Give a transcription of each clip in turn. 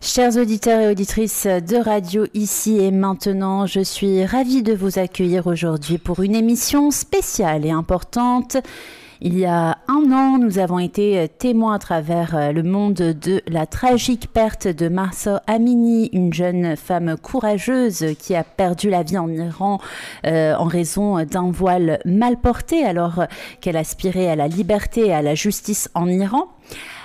Chers auditeurs et auditrices de Radio Ici et Maintenant, je suis ravie de vous accueillir aujourd'hui pour une émission spéciale et importante. Il y a un an, nous avons été témoins à travers le monde de la tragique perte de Mahsa Amini, une jeune femme courageuse qui a perdu la vie en Iran en raison d'un voile mal porté alors qu'elle aspirait à la liberté et à la justice en Iran.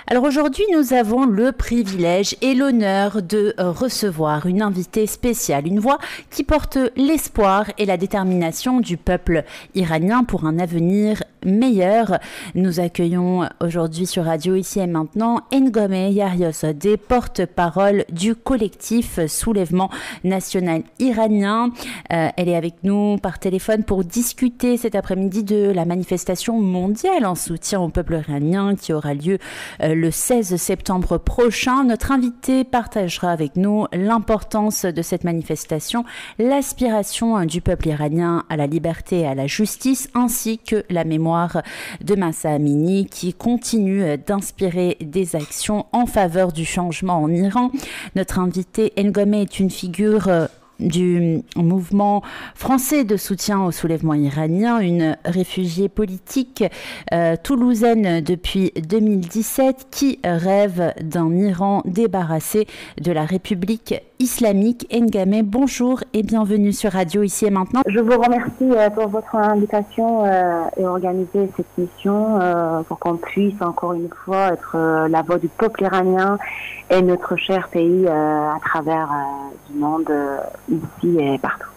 Alors aujourd'hui, nous avons le privilège et l'honneur de recevoir une invitée spéciale, une voix qui porte l'espoir et la détermination du peuple iranien pour un avenir meilleur. Nous accueillons aujourd'hui sur Radio Ici et Maintenant Ngome Yahyozadeh, porte-parole du collectif Soulèvement National Iranien. Elle est avec nous par téléphone pour discuter cet après-midi de la manifestation mondiale en soutien au peuple iranien qui aura lieu le 16 septembre prochain. Notre invité partagera avec nous l'importance de cette manifestation, l'aspiration du peuple iranien à la liberté et à la justice, ainsi que la mémoire de Mahsa Amini qui continue d'inspirer des actions en faveur du changement en Iran. Notre invité Ngome est une figure du mouvement français de soutien au soulèvement iranien, une réfugiée politique toulousaine depuis 2017 qui rêve d'un Iran débarrassé de la République islamique. Ngome, bonjour et bienvenue sur Radio Ici et Maintenant. Je vous remercie pour votre invitation et organiser cette mission pour qu'on puisse encore une fois être la voix du peuple iranien et notre cher pays à travers du monde ici et partout.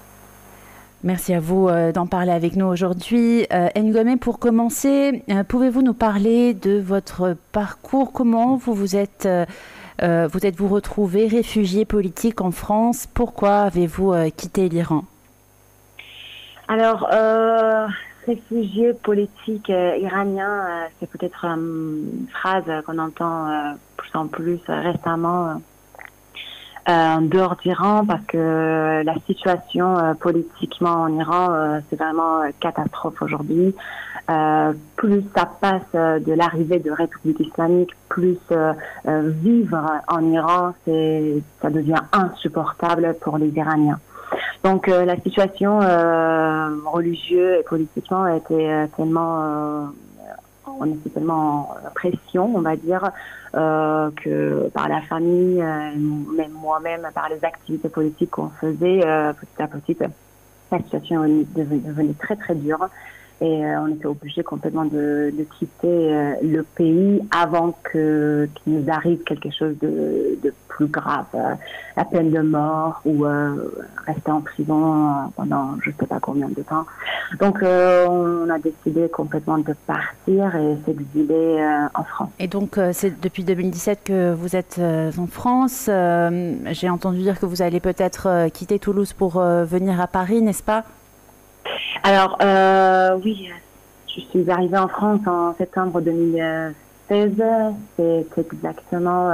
Merci à vous d'en parler avec nous aujourd'hui. Ngome, pour commencer, pouvez-vous nous parler de votre parcours? Comment vous êtes-vous retrouvé réfugié politique en France? Pourquoi avez-vous quitté l'Iran? Alors, réfugié politique iranien, c'est peut-être une phrase qu'on entend plus en plus récemment en dehors d'Iran, parce que la situation politiquement en Iran, c'est vraiment catastrophe aujourd'hui. Plus ça passe de l'arrivée de République islamique, plus vivre en Iran, ça devient insupportable pour les Iraniens. Donc la situation religieuse et politiquement a été on était tellement en pression, on va dire, que par la famille, même moi-même, par les activités politiques qu'on faisait, petit à petit, la situation devenait très très dure. Et on était obligé complètement de quitter le pays avant qu'il nous arrive quelque chose de plus grave, la peine de mort ou rester en prison pendant je ne sais pas combien de temps. Donc on a décidé complètement de partir et s'exiler en France. Et donc c'est depuis 2017 que vous êtes en France. J'ai entendu dire que vous allez peut-être quitter Toulouse pour venir à Paris, n'est-ce pas? Alors, oui, je suis arrivée en France en septembre 2016. C'est exactement,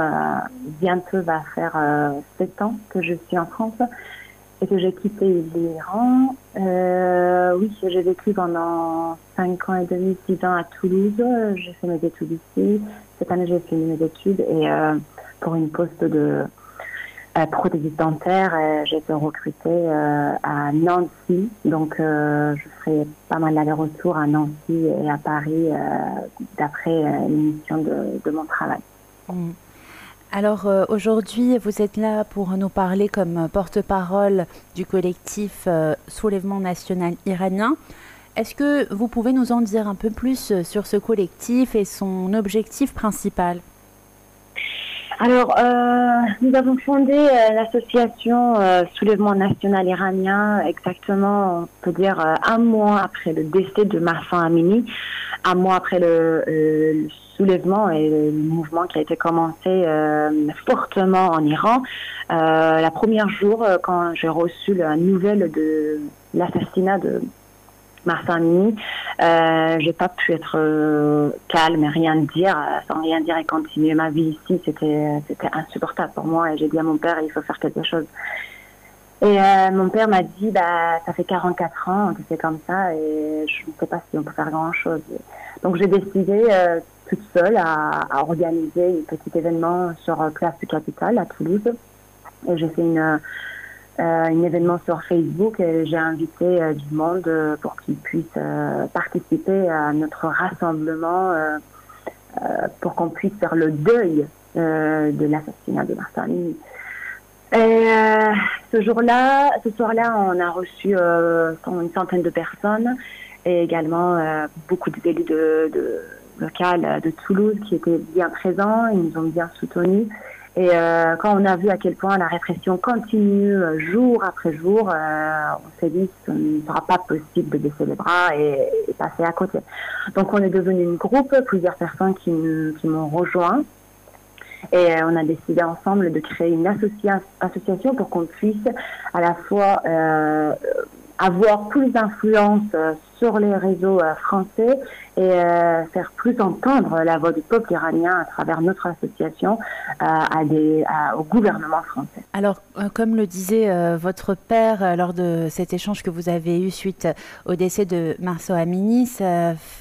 bientôt va faire 7 ans que je suis en France et que j'ai quitté l'Iran. Oui, j'ai vécu pendant 5 ans et demi, 6 ans à Toulouse. J'ai fait mes études ici. Cette année, j'ai fini mes études et pour une poste de prothésiste dentaire, j'ai été recrutée à Nancy, donc je ferai pas mal d'aller-retour à Nancy et à Paris d'après l'émission de mon travail. Alors aujourd'hui, vous êtes là pour nous parler comme porte-parole du collectif Soulèvement National Iranien. Est-ce que vous pouvez nous en dire un peu plus sur ce collectif et son objectif principal? Alors, nous avons fondé l'association Soulèvement National Iranien exactement, on peut dire, un mois après le décès de Mahsa Amini, un mois après le soulèvement et le mouvement qui a été commencé fortement en Iran. La première jour, quand j'ai reçu la nouvelle de l'assassinat de Mahsa Amini, j'ai pas pu être calme et rien dire, sans rien dire et continuer ma vie ici. C'était insupportable pour moi et j'ai dit à mon père, il faut faire quelque chose. Et mon père m'a dit, ça fait 44 ans que c'est comme ça et je ne sais pas si on peut faire grand chose. Donc j'ai décidé toute seule à organiser un petit événement sur Place du Capitole à Toulouse. Et j'ai fait un événement sur Facebook et j'ai invité du monde pour qu'ils puissent participer à notre rassemblement pour qu'on puisse faire le deuil de l'assassinat de Mahsa Amini. Et ce soir-là, on a reçu une centaine de personnes et également beaucoup d'élus locaux de Toulouse qui étaient bien présents, ils nous ont bien soutenus. Et quand on a vu à quel point la répression continue jour après jour, on s'est dit que ce ne sera pas possible de baisser les bras et passer à côté. Donc on est devenu une groupe, plusieurs personnes qui m'ont rejoint. Et on a décidé ensemble de créer une association pour qu'on puisse à la fois avoir plus d'influence sur les réseaux français et faire plus entendre la voix du peuple iranien à travers notre association au gouvernement français. Alors, comme le disait votre père lors de cet échange que vous avez eu suite au décès de Mahsa Amini, ça fait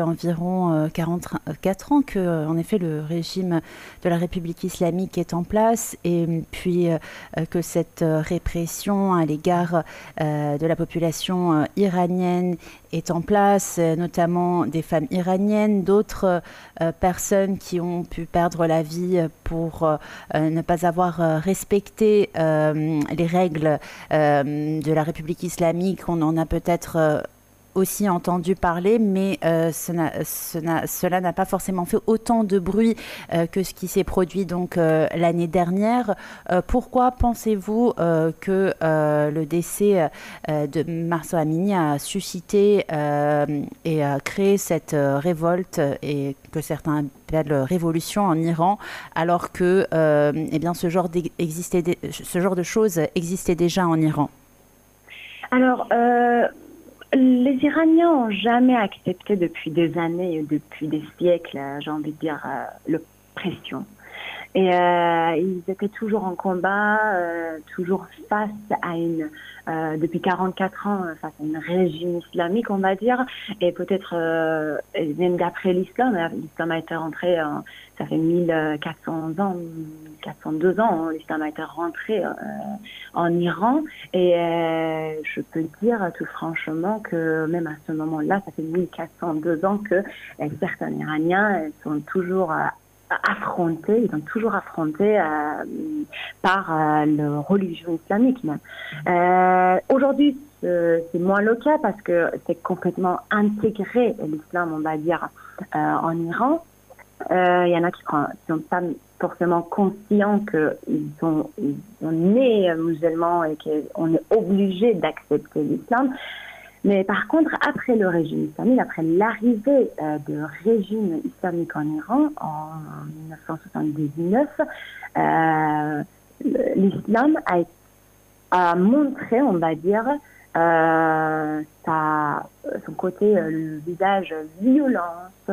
environ 44 ans que, en effet, le régime de la République islamique est en place et puis que cette répression à l'égard de la population iranienne est en place, notamment des femmes iraniennes, d'autres personnes qui ont pu perdre la vie pour ne pas avoir respecté les règles de la République islamique. On en a peut-être aussi entendu parler, mais cela n'a pas forcément fait autant de bruit que ce qui s'est produit donc l'année dernière. Pourquoi pensez-vous que le décès de Mahsa Amini a suscité et a créé cette révolte et que certains appellent révolution en Iran, alors que eh bien, ce genre de choses existait déjà en Iran? Alors, les Iraniens n'ont jamais accepté depuis des années, depuis des siècles, j'ai envie de dire, l'oppression. Et ils étaient toujours en combat, toujours face à depuis 44 ans, face à un régime islamique, on va dire, et peut-être même d'après l'islam a été rentré, ça fait 1400 ans, 402 ans, l'islam a été rentré en Iran, et je peux dire tout franchement que même à ce moment-là, ça fait 1402 ans que certains Iraniens sont toujours ils sont toujours affrontés par la religion islamique même. Aujourd'hui, c'est moins le cas parce que c'est complètement intégré l'islam, on va dire, en Iran. Il y en a qui sont pas forcément conscients qu'ils sont nés musulmans et qu'on est obligé d'accepter l'islam. Mais par contre, après le régime islamique, après l'arrivée du régime islamique en Iran en 1979, l'islam a montré, on va dire, son côté, le visage violence,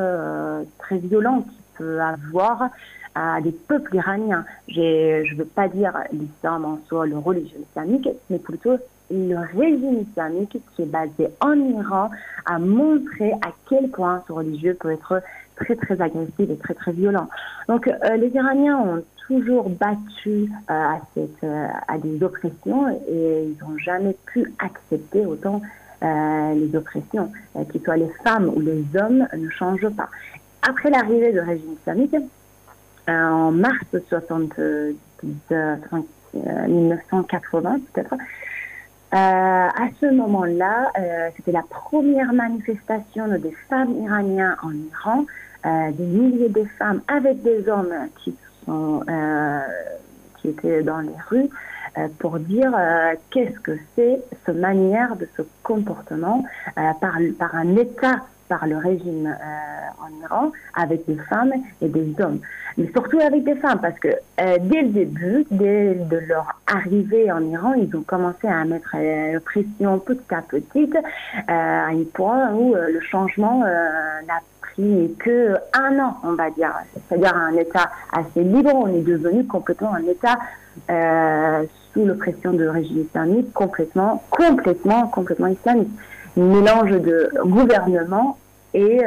très violent qu'il peut avoir à des peuples iraniens. Je ne veux pas dire l'islam en soi, le religion islamique, mais plutôt le régime islamique qui est basé en Iran a montré à quel point ce religieux peut être très très agressif et très très violent. Donc les Iraniens ont toujours battu à des oppressions et ils n'ont jamais pu accepter autant les oppressions, qu'ils soient les femmes ou les hommes ne changent pas. Après l'arrivée du régime islamique, en mars 1980 peut-être, à ce moment-là, c'était la première manifestation des femmes iraniennes en Iran, des milliers de femmes avec des hommes qui étaient dans les rues pour dire qu'est-ce que c'est ce manière de ce comportement par un État, par le régime en Iran, avec des femmes et des hommes. Mais surtout avec des femmes, parce que dès le début, dès leur arrivée en Iran, ils ont commencé à mettre pression petit à petit, à un point où le changement n'a pris que 1 an, on va dire. C'est-à-dire un État assez libre, on est devenu complètement un État sous l'oppression du régime islamique, complètement islamique. Un mélange de gouvernement et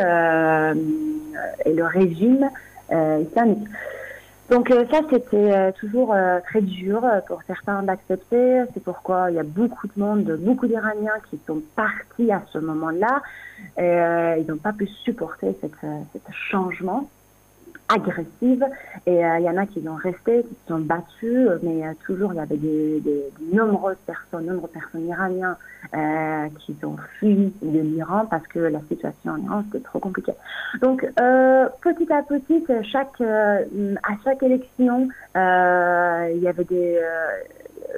le régime islamique. Donc ça, c'était toujours très dur pour certains d'accepter. C'est pourquoi il y a beaucoup de monde, beaucoup d'Iraniens qui sont partis à ce moment-là. Ils n'ont pas pu supporter ce changement agressif. Et il y en a qui ont resté, qui se sont battus, mais toujours il y avait de nombreuses personnes iraniennes qui ont fui de l'Iran parce que la situation en Iran c'était trop compliquée. Donc petit à petit, à chaque élection, il y avait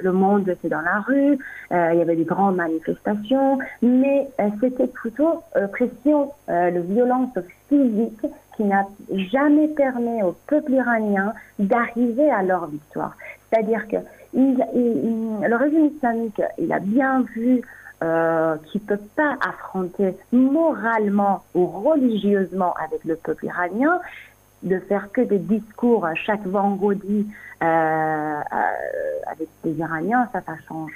le monde était dans la rue, il y avait des grandes manifestations, mais c'était plutôt pression, de violence physique qui n'a jamais permis au peuple iranien d'arriver à leur victoire. C'est-à-dire que le régime islamique, il a bien vu qu'il ne peut pas affronter moralement ou religieusement avec le peuple iranien, de faire que des discours chaque vendredi avec les Iraniens, ça change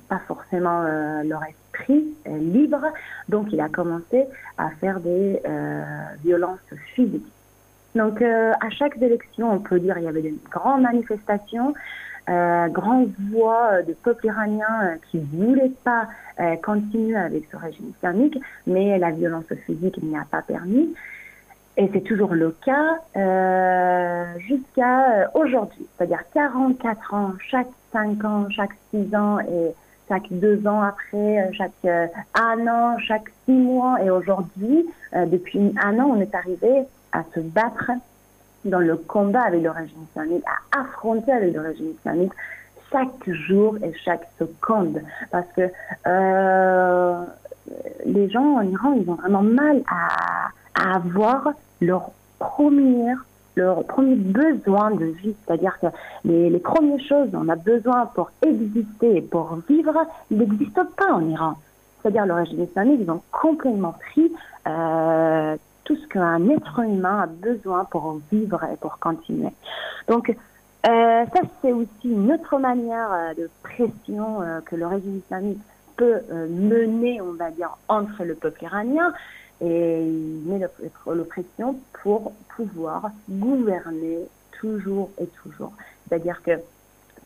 pas forcément leur esprit libre. Donc il a commencé à faire des violences physiques. Donc à chaque élection, on peut dire il y avait des grandes manifestations, grandes voix du peuple iranien qui ne voulaient pas continuer avec ce régime islamique, mais la violence physique n'y a pas permis. Et c'est toujours le cas jusqu'à aujourd'hui, c'est-à-dire 44 ans, chaque 5 ans, chaque 6 ans et chaque 2 ans après, chaque 1 an, chaque 6 mois. Et aujourd'hui, depuis 1 an, on est arrivé à se battre dans le combat avec le régime islamique, à affronter avec le régime islamique chaque jour et chaque seconde. Parce que les gens en Iran, ils ont vraiment mal à avoir leur premier besoin de vie. C'est-à-dire que les premières choses dont on a besoin pour exister et pour vivre, ils n'existent pas en Iran. C'est-à-dire le régime islamique, ils ont complètement pris tout ce qu'un être humain a besoin pour vivre et pour continuer. Donc, ça, c'est aussi une autre manière de pression que le régime islamique peut mener, on va dire, entre le peuple iranien. Et il met l'oppression pour pouvoir gouverner toujours et toujours. C'est-à-dire que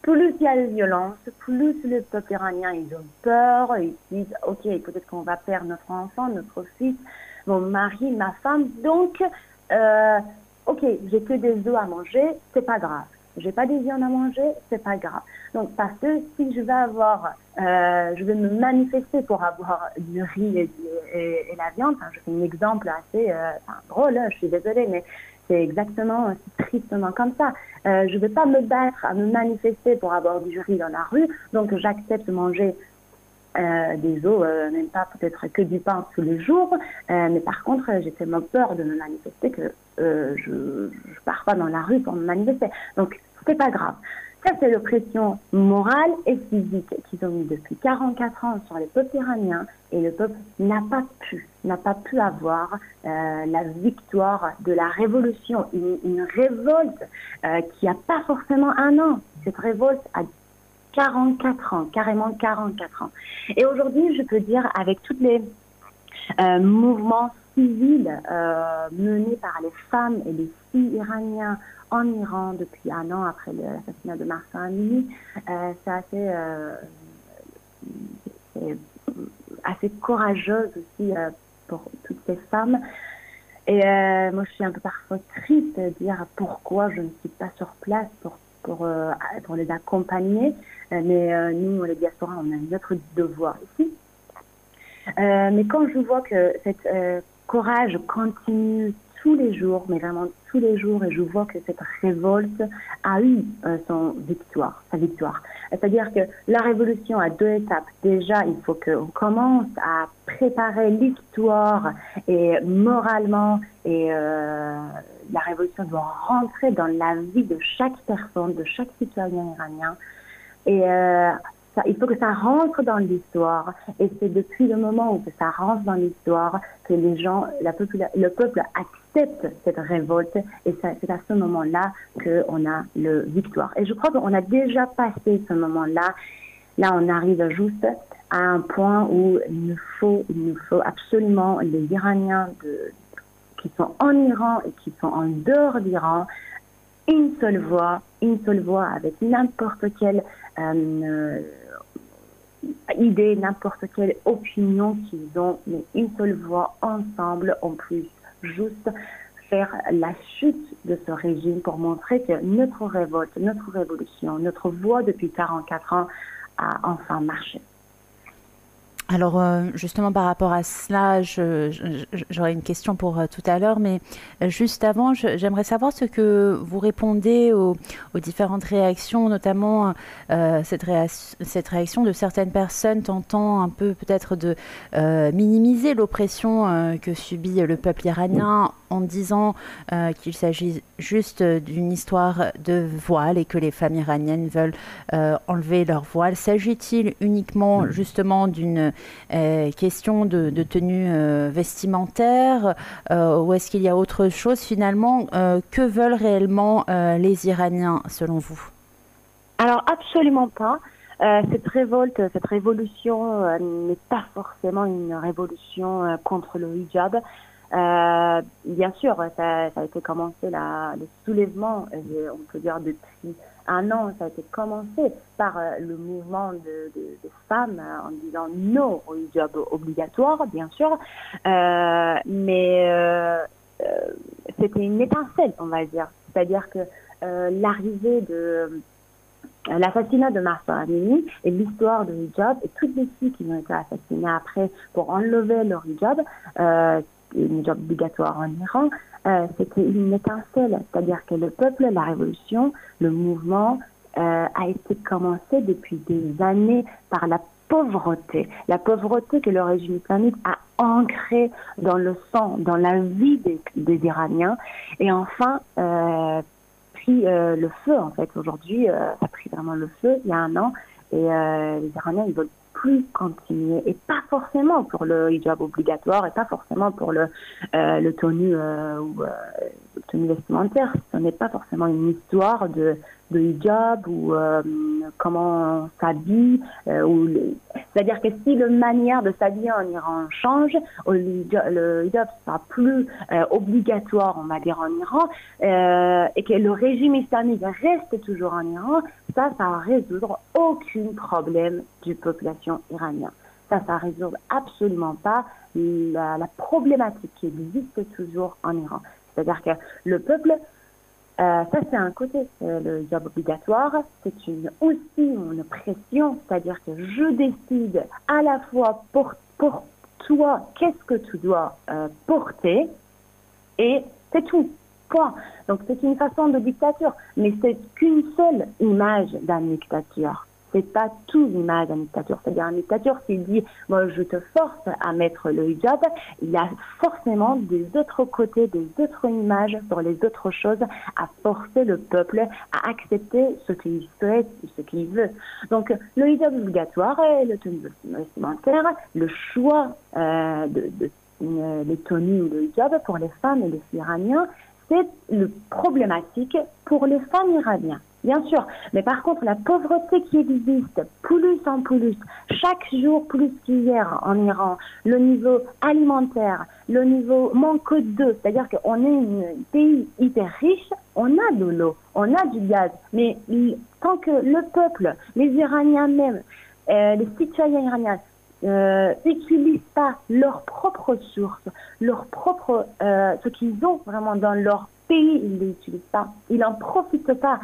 plus il y a de violence, plus le peuple iranien, ils ont peur, ils disent « Ok, peut-être qu'on va perdre notre enfant, notre fils, mon mari, ma femme, donc, ok, j'ai que des œufs à manger, c'est pas grave. J'ai pas des viandes à manger, c'est pas grave. » Donc, parce que si je vais me manifester pour avoir du riz et la viande, je fais un exemple assez drôle, je suis désolée, mais c'est exactement, c'est tristement comme ça. Je vais pas me battre à me manifester pour avoir du riz dans la rue, donc j'accepte de manger des os, même pas peut-être que du pain tous les jours, mais par contre j'ai tellement peur de me manifester que je pars pas dans la rue pour me manifester. Donc c'est pas grave. Ça, c'est l'oppression morale et physique qu'ils ont mis depuis 44 ans sur les peuples iraniens, et le peuple n'a pas pu avoir la victoire de la révolution, une révolte qui n'a pas forcément 1 an. Cette révolte a 44 ans, carrément 44 ans. Et aujourd'hui, je peux dire, avec tous les mouvements civils menés par les femmes et les filles iraniens en Iran depuis 1 an après l'assassinat de Mahsa Amini, c'est assez courageuse aussi pour toutes ces femmes. Et moi, je suis un peu parfois triste de dire pourquoi je ne suis pas sur place pour les accompagner. Mais nous, les diasporas, on a notre devoir ici. Mais quand je vois que cette courage continue tous les jours, mais vraiment tous les jours, et je vois que cette révolte a eu sa victoire. C'est-à-dire que la révolution a 2 étapes. Déjà, il faut qu'on commence à préparer l'histoire et moralement, et la révolution doit rentrer dans la vie de chaque personne, de chaque citoyen iranien. Et il faut que ça rentre dans l'histoire, et c'est depuis le moment où ça rentre dans l'histoire que le peuple accepte cette révolte, et c'est à ce moment-là qu'on a le victoire. Et je crois qu'on a déjà passé ce moment-là. Là, on arrive juste à un point où il nous faut absolument les Iraniens qui sont en Iran et qui sont en dehors d'Iran, une seule voix avec n'importe quelle idée, n'importe quelle opinion qu'ils ont, mais une seule voix ensemble, on peut juste faire la chute de ce régime pour montrer que notre révolte, notre révolution, notre voix depuis 44 ans a enfin marché. Alors justement par rapport à cela, j'aurais une question pour tout à l'heure, mais juste avant, j'aimerais savoir ce que vous répondez aux différentes réactions, notamment cette réaction de certaines personnes tentant un peu peut-être de minimiser l'oppression que subit le peuple iranien en disant qu'il s'agit juste d'une histoire de voile et que les femmes iraniennes veulent enlever leur voile. S'agit-il uniquement justement d'une question de tenue vestimentaire ou est-ce qu'il y a autre chose finalement? Que veulent réellement les Iraniens selon vous? Alors absolument pas. Cette révolution n'est pas forcément une révolution contre le hijab. Bien sûr, ça a été commencé, le soulèvement, on peut dire depuis un an, ça a été commencé par le mouvement de femmes en disant non au hijab obligatoire, bien sûr, mais c'était une étincelle, on va dire. C'est-à-dire que l'arrivée de l'assassinat de Mahsa Amini et l'histoire de hijab et toutes les filles qui ont été assassinées après pour enlever leur hijab, une hijab obligatoire en Iran, c'était une étincelle, c'est-à-dire que le peuple, la révolution, le mouvement a été commencé depuis des années par la pauvreté que le régime islamique a ancrée dans le sang, dans la vie des Iraniens, et enfin pris le feu en fait. Aujourd'hui, ça a pris vraiment le feu il y a un an, et les Iraniens ils veulent plus continuer, et pas forcément pour le hijab obligatoire et pas forcément pour le tenue tenue vestimentaire. Ce n'est pas forcément une histoire de hijab ou comment on s'habille. C'est-à-dire que si la manière de s'habiller en Iran change, le hijab sera plus obligatoire, on va dire, en Iran, et que le régime islamique reste toujours en Iran, ça va résoudre aucun problème du population iranienne. Ça résout absolument pas la problématique qui existe toujours en Iran. C'est-à-dire que le peuple, ça c'est un côté, le hijab obligatoire, c'est aussi une pression, c'est-à-dire que je décide à la fois pour toi qu'est-ce que tu dois porter, et c'est tout. Point. Donc c'est une façon de dictature, mais c'est qu'une seule image d'une dictature. C'est pas tout l'image d'une dictature. C'est-à-dire une dictature qui dit moi je te force à mettre le hijab, il y a forcément des autres côtés, des autres images sur les autres choses à forcer le peuple à accepter ce qu'il souhaite, ce qu'il veut. Donc le hijab obligatoire, le tenue vestimentaire, le choix des tenues ou le hijab pour les femmes et les Iraniens, c'est le problématique pour les femmes iraniennes, bien sûr. Mais par contre, la pauvreté qui existe, plus en plus, chaque jour plus qu'hier en Iran, le niveau alimentaire, le niveau manque d'eau, c'est-à-dire qu'on est un pays hyper riche, on a de l'eau, on a du gaz, mais tant que le peuple, les Iraniens même, les citoyens iraniens, n'utilisent pas leurs propres sources, ce qu'ils ont vraiment dans leur pays, ils ne l'utilisent pas, ils n'en profitent pas.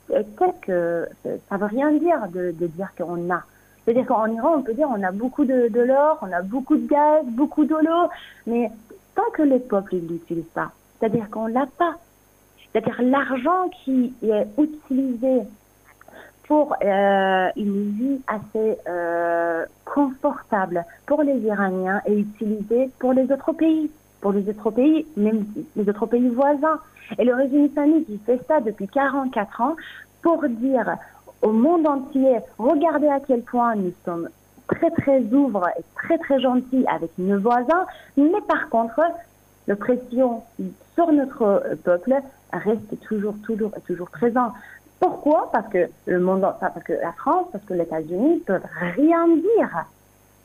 Ça veut rien dire de dire qu'on a. C'est-à-dire qu'en Iran, on peut dire on a beaucoup de l'or, on a beaucoup de gaz, beaucoup de l'eau, mais tant que le peuple ne l'utilise pas, c'est-à-dire qu'on l'a pas. C'est-à-dire l'argent qui est utilisé pour une vie assez confortable pour les Iraniens et utilisé pour les autres pays, même les autres pays voisins. Et le régime islamique, il fait ça depuis 44 ans pour dire au monde entier, regardez à quel point nous sommes très très ouverts et très très gentils avec nos voisins, mais par contre, la pression sur notre peuple reste toujours présent. Pourquoi ? Parce que le monde, parce que la France, parce que les États-Unis peuvent rien dire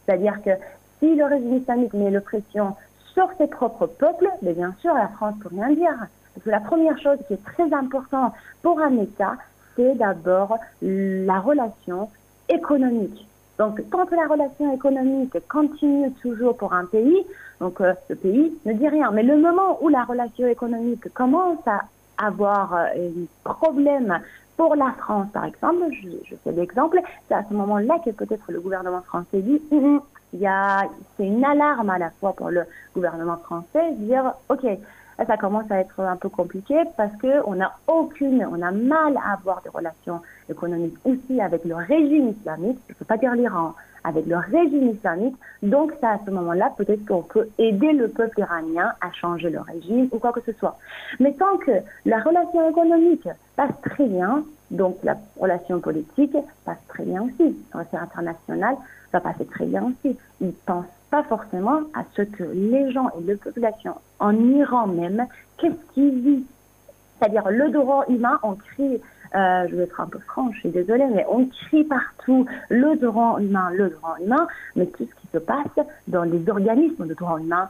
C'est-à-dire que si le régime islamique met l'oppression sur ses propres peuples, mais bien sûr, la France ne peut rien dire. Parce que la première chose qui est très importante pour un État, c'est d'abord la relation économique. Donc, tant que la relation économique continue toujours pour un pays, donc le pays ne dit rien. Mais le moment où la relation économique commence à avoir un problème pour la France, par exemple, je fais l'exemple, c'est à ce moment-là que peut-être le gouvernement français dit c'est une alarme à la fois pour le gouvernement français, dire ok, ça commence à être un peu compliqué parce que on a mal à avoir des relations économiques aussi avec le régime islamique, je ne peux pas dire l'Iran, avec le régime islamique, donc c'est à ce moment-là peut-être qu'on peut aider le peuple iranien à changer le régime ou quoi que ce soit. Mais tant que la relation économique passe très bien, donc la relation politique passe très bien aussi, la relation internationale va passer très bien aussi. Ils ne pensent pas forcément à ce que les gens et la population en Iran même, qu'est-ce qu'ils vivent. C'est-à-dire le droit humain, on crie, je vais être un peu franche, je suis désolée, mais on crie partout le droit humain, mais tout ce qui se passe dans les organismes de droit humain,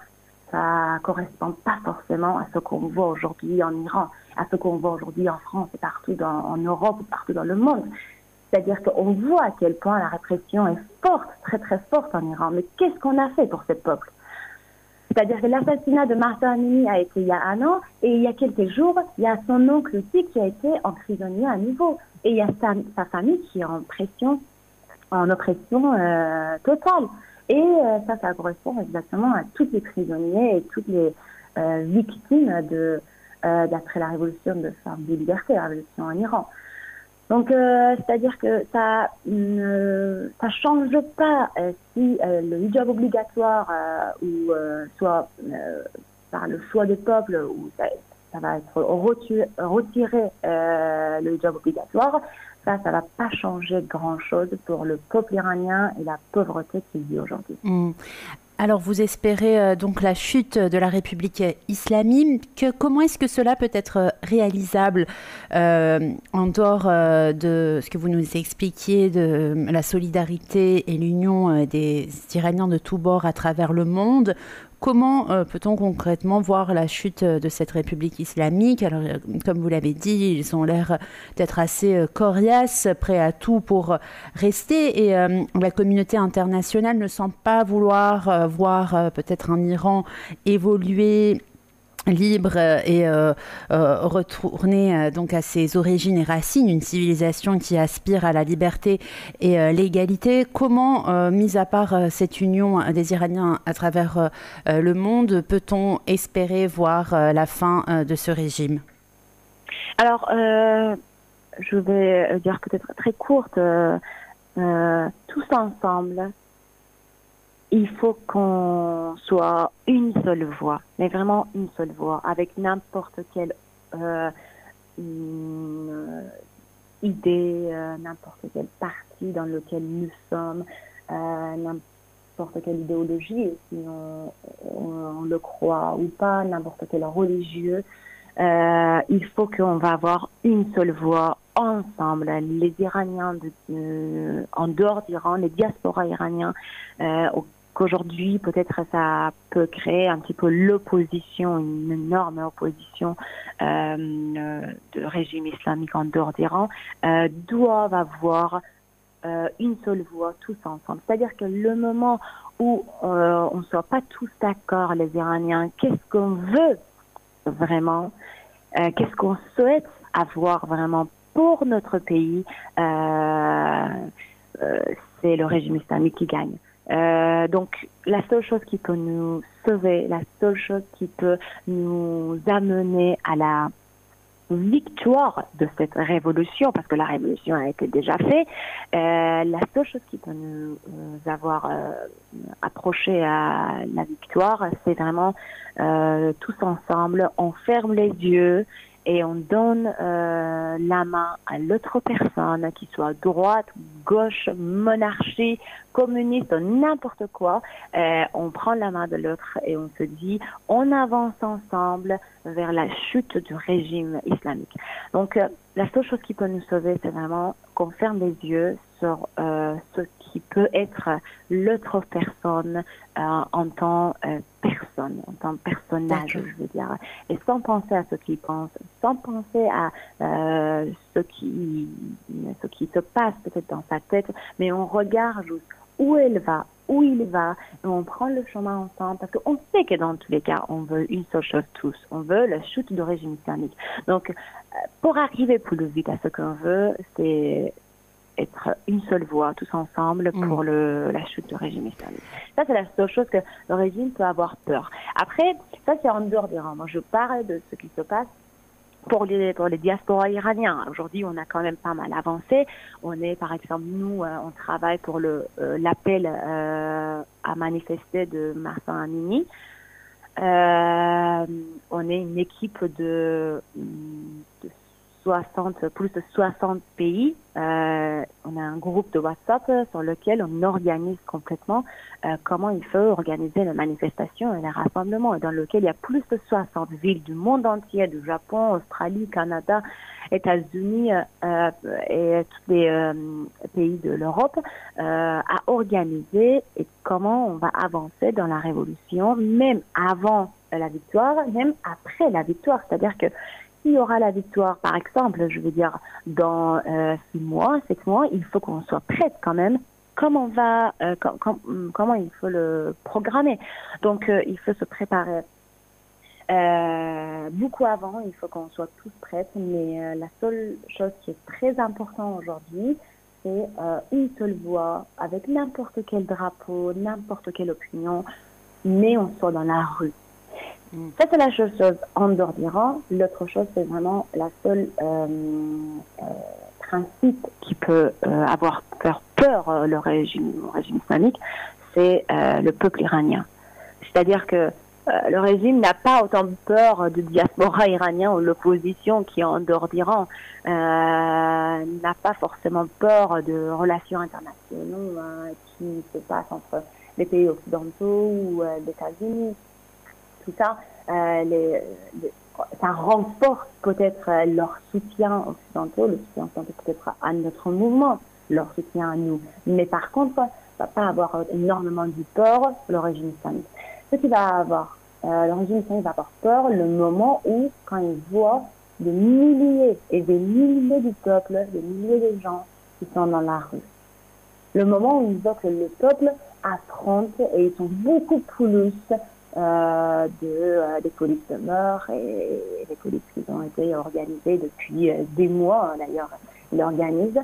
ça correspond pas forcément à ce qu'on voit aujourd'hui en Iran, à ce qu'on voit aujourd'hui en France et partout en Europe, partout dans le monde. C'est-à-dire qu'on voit à quel point la répression est forte, très très forte en Iran. Mais qu'est-ce qu'on a fait pour ce peuple? C'est-à-dire que l'assassinat de Mahsa Amini a été il y a un an, et il y a quelques jours, il y a son oncle aussi qui a été emprisonné à nouveau. Et il y a sa famille qui est en oppression totale. Et ça correspond exactement à tous les prisonniers et toutes les victimes d'après la révolution de femmes de liberté, la révolution en Iran. Donc, c'est-à-dire que ça change pas si le hijab obligatoire ou soit par le choix des peuples ou ça va être retiré le hijab obligatoire. Ça va pas changer grand-chose pour le peuple iranien et la pauvreté qu'il vit aujourd'hui. Alors, vous espérez donc la chute de la République islamique. Comment est-ce que cela peut être réalisable en dehors de ce que vous nous expliquiez de la solidarité et l'union des Iraniens de tous bords à travers le monde? Comment peut-on concrètement voir la chute de cette République islamique? Alors, comme vous l'avez dit, ils ont l'air d'être assez coriaces, prêts à tout pour rester. Et la communauté internationale ne semble pas vouloir voir peut-être un Iran évoluer libre et retourner donc à ses origines et racines, une civilisation qui aspire à la liberté et l'égalité. Comment, mis à part cette union des Iraniens à travers le monde, peut-on espérer voir la fin de ce régime? Alors, je vais dire peut-être très courte, tous ensemble, il faut qu'on soit une seule voix, mais vraiment une seule voix, avec n'importe quelle idée, n'importe quel parti dans lequel nous sommes, n'importe quelle idéologie, si on le croit ou pas, n'importe quel religieux. Il faut qu'on va avoir une seule voix ensemble, les Iraniens en dehors d'Iran, les diasporas iraniens, qu'aujourd'hui peut-être ça peut créer un petit peu l'opposition, une énorme opposition de régime islamique en dehors d'Iran, doivent avoir une seule voix tous ensemble. C'est-à-dire que le moment où on ne soit pas tous d'accord, les Iraniens, qu'est-ce qu'on veut vraiment, qu'est-ce qu'on souhaite avoir vraiment pour notre pays, c'est le régime islamique qui gagne. Donc, la seule chose qui peut nous sauver, la seule chose qui peut nous amener à la victoire de cette révolution, parce que la révolution a été déjà faite, la seule chose qui peut nous avoir approché à la victoire, c'est vraiment tous ensemble, on ferme les yeux et on donne la main à l'autre personne, qu'il soit droite, gauche, monarchie, communiste, n'importe quoi. On prend la main de l'autre et on se dit, on avance ensemble vers la chute du régime islamique. Donc, la seule chose qui peut nous sauver, c'est vraiment qu'on ferme les yeux sur ce qui peut être l'autre personne en tant personne, en tant personnage, je veux dire, et sans penser à ce qu'il pense, sans penser à ce qui se passe peut-être dans sa tête, mais on regarde juste où elle va, où il va, et on prend le chemin ensemble, parce qu'on sait que dans tous les cas, on veut une seule chose tous, on veut la chute du régime islamique. Donc, pour arriver plus vite à ce qu'on veut, c'est être une seule voix, tous ensemble, pour la chute du régime islamique. Ça, c'est la seule chose que le régime peut avoir peur. Après, ça, c'est en dehors des rangs. Moi, je parle de ce qui se passe pour les diasporas iraniens. Aujourd'hui, on a quand même pas mal avancé. On est, par exemple, nous, on travaille pour l'appel à manifester de Mahsa Amini. On est une équipe de plus de 60 pays. On a un groupe de WhatsApp sur lequel on organise complètement comment il faut organiser les manifestations et les rassemblements, et dans lequel il y a plus de 60 villes du monde entier, du Japon, Australie, Canada, États-Unis et tous les pays de l'Europe à organiser, et comment on va avancer dans la révolution, même avant la victoire, même après la victoire. C'est-à-dire que s'il y aura la victoire, par exemple, je veux dire, dans 6 mois, 7 mois, il faut qu'on soit prête quand même. Comment il faut le programmer. Donc, il faut se préparer beaucoup avant. Il faut qu'on soit tous prêts. Mais la seule chose qui est très importante aujourd'hui, c'est une seule voix, avec n'importe quel drapeau, n'importe quelle opinion, mais on soit dans la rue. Ça, c'est la chose en dehors d'Iran. L'autre chose, c'est vraiment la seule principe qui peut faire peur le régime islamique, c'est le peuple iranien. C'est-à-dire que le régime n'a pas autant peur du diaspora iranien ou l'opposition qui est en dehors d'Iran, n'a pas forcément peur de relations internationales qui se passent entre les pays occidentaux ou les États-Unis. Tout ça, ça renforce peut-être leur soutien occidentaux, le soutien occidental peut-être à notre mouvement, leur soutien à nous. Mais par contre, ça va pas avoir énormément de peur le régime islamique. Ce qui va avoir, le régime islamique va avoir peur le moment où, quand il voit des milliers et des milliers de peuples, des milliers de gens qui sont dans la rue. Le moment où il voit que le peuple affronte, et ils sont beaucoup plus des polices de mœurs et des polices qui ont été organisées depuis des mois d'ailleurs. Il organise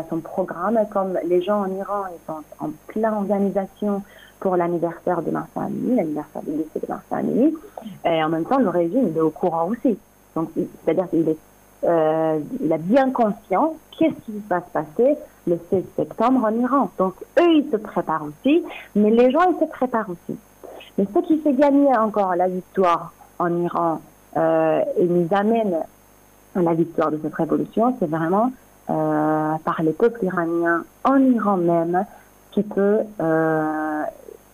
son programme, comme les gens en Iran, ils sont en pleine organisation pour l'anniversaire de Mahsa Amini, l'anniversaire du décès de Mahsa Amini, et en même temps le régime est au courant aussi. Donc c'est-à-dire qu'il il a bien conscience qu'est-ce qui va se passer le 16 septembre en Iran. Donc eux ils se préparent aussi, mais les gens ils se préparent aussi. Mais ce qui fait gagner encore la victoire en Iran et nous amène à la victoire de cette révolution, c'est vraiment par les peuples iraniens en Iran même qui peut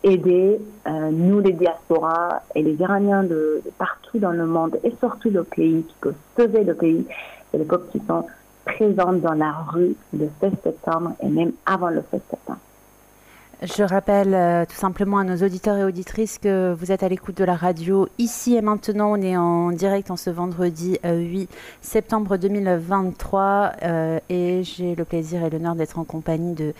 aider nous les diasporas et les Iraniens de partout dans le monde et surtout le pays, qui peut sauver le pays. C'est les peuples qui sont présents dans la rue le 16 septembre et même avant le 16 septembre. Je rappelle tout simplement à nos auditeurs et auditrices que vous êtes à l'écoute de la radio Ici et Maintenant. On est en direct en ce vendredi 8 septembre 2023 et j'ai le plaisir et l'honneur d'être en compagnie de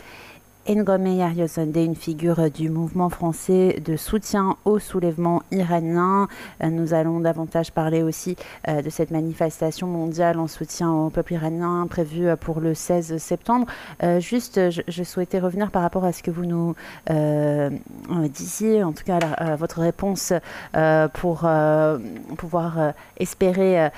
Ngome Yaryozande, une figure du mouvement français de soutien au soulèvement iranien. Nous allons davantage parler aussi de cette manifestation mondiale en soutien au peuple iranien prévue pour le 16 septembre. Je souhaitais revenir par rapport à ce que vous nous disiez, en tout cas votre réponse pour pouvoir espérer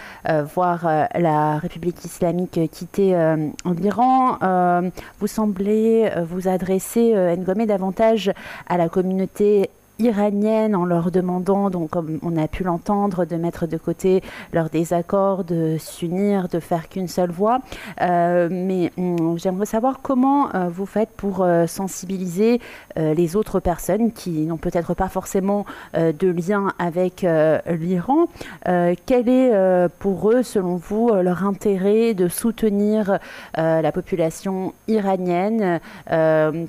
voir la République islamique quitter l'Iran. Vous semblez vous adresser, Ngome, davantage à la communauté iraniennes en leur demandant, donc comme on a pu l'entendre, de mettre de côté leurs désaccords, de s'unir, de faire qu'une seule voix. Mais j'aimerais savoir comment vous faites pour sensibiliser les autres personnes qui n'ont peut-être pas forcément de lien avec l'Iran. Quel est pour eux, selon vous, leur intérêt de soutenir la population iranienne?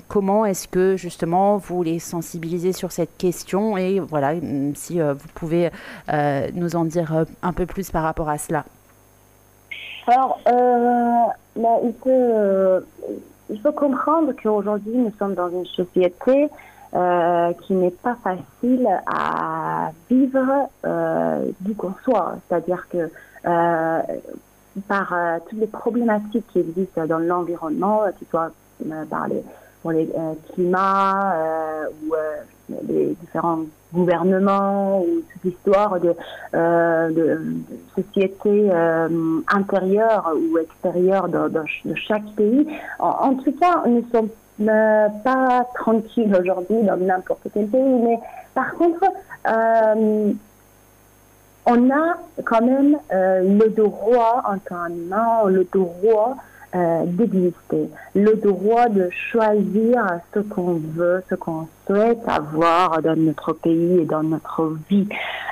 Comment est-ce que justement vous les sensibilisez sur cette question? Et voilà, si vous pouvez nous en dire un peu plus par rapport à cela. Alors, il faut comprendre qu'aujourd'hui, nous sommes dans une société qui n'est pas facile à vivre d'où qu'on soit. C'est-à-dire que par toutes les problématiques qui existent dans l'environnement, que ce soit pour les climats ou les différents gouvernements ou toute l'histoire de sociétés intérieures ou extérieures de chaque pays. En tout cas, nous ne sommes pas tranquilles aujourd'hui dans n'importe quel pays, mais par contre, on a quand même le droit en tant qu'humain, le droit d'exister, le droit de choisir ce qu'on veut, ce qu'on souhaite avoir dans notre pays et dans notre vie,